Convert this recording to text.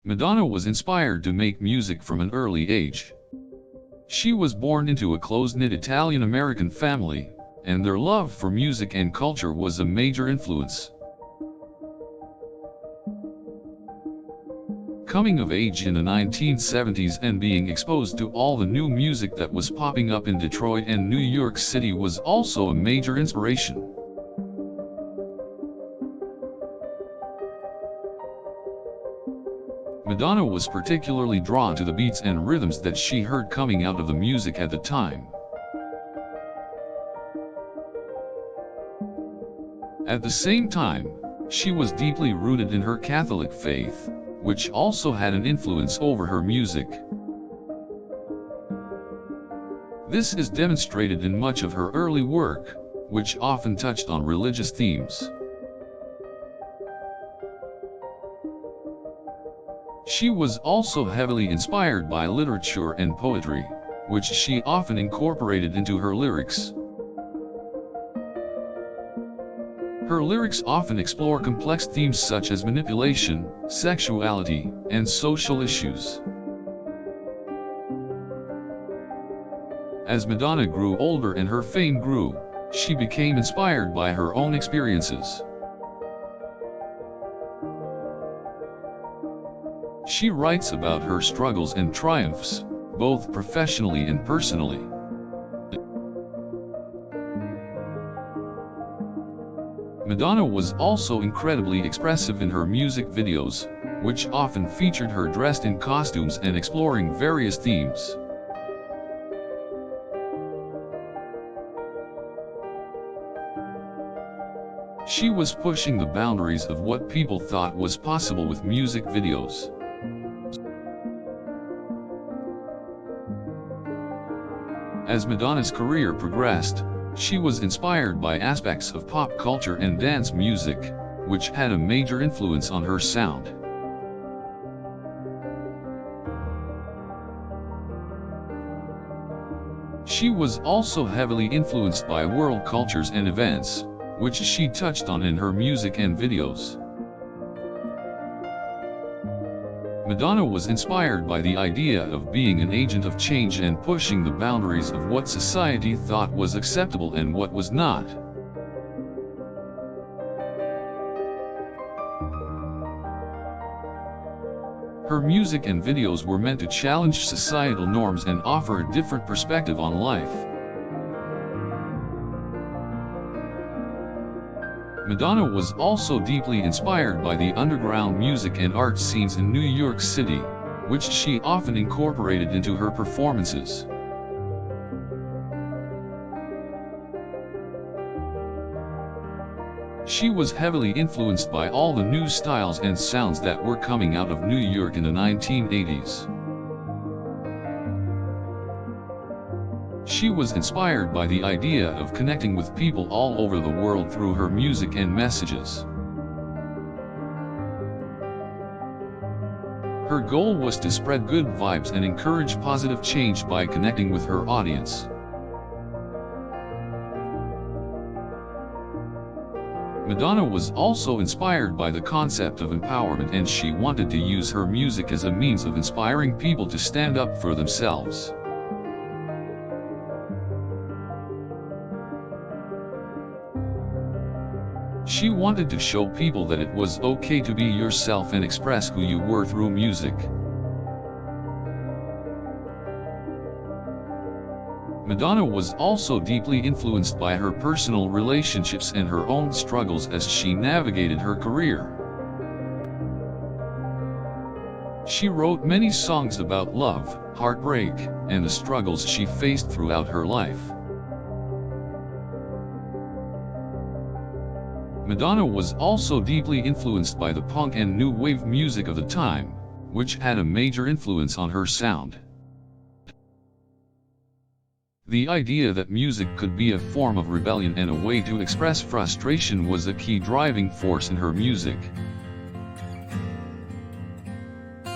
Madonna was inspired to make music from an early age. She was born into a close-knit Italian-American family, and their love for music and culture was a major influence. Coming of age in the 1970s and being exposed to all the new music that was popping up in Detroit and New York City was also a major inspiration. Madonna was particularly drawn to the beats and rhythms that she heard coming out of the music at the time. At the same time, she was deeply rooted in her Catholic faith, which also had an influence over her music. This is demonstrated in much of her early work, which often touched on religious themes. She was also heavily inspired by literature and poetry, which she often incorporated into her lyrics. Her lyrics often explore complex themes such as manipulation, sexuality, and social issues. As Madonna grew older and her fame grew, she became inspired by her own experiences. She writes about her struggles and triumphs, both professionally and personally. Madonna was also incredibly expressive in her music videos, which often featured her dressed in costumes and exploring various themes. She was pushing the boundaries of what people thought was possible with music videos. As Madonna's career progressed, she was inspired by aspects of pop culture and dance music, which had a major influence on her sound. She was also heavily influenced by world cultures and events, which she touched on in her music and videos. Madonna was inspired by the idea of being an agent of change and pushing the boundaries of what society thought was acceptable and what was not. Her music and videos were meant to challenge societal norms and offer a different perspective on life. Madonna was also deeply inspired by the underground music and art scenes in New York City, which she often incorporated into her performances. She was heavily influenced by all the new styles and sounds that were coming out of New York in the 1980s. She was inspired by the idea of connecting with people all over the world through her music and messages. Her goal was to spread good vibes and encourage positive change by connecting with her audience. Madonna was also inspired by the concept of empowerment, and she wanted to use her music as a means of inspiring people to stand up for themselves. She wanted to show people that it was okay to be yourself and express who you were through music. Madonna was also deeply influenced by her personal relationships and her own struggles as she navigated her career. She wrote many songs about love, heartbreak, and the struggles she faced throughout her life. Madonna was also deeply influenced by the punk and new wave music of the time, which had a major influence on her sound. The idea that music could be a form of rebellion and a way to express frustration was a key driving force in her music.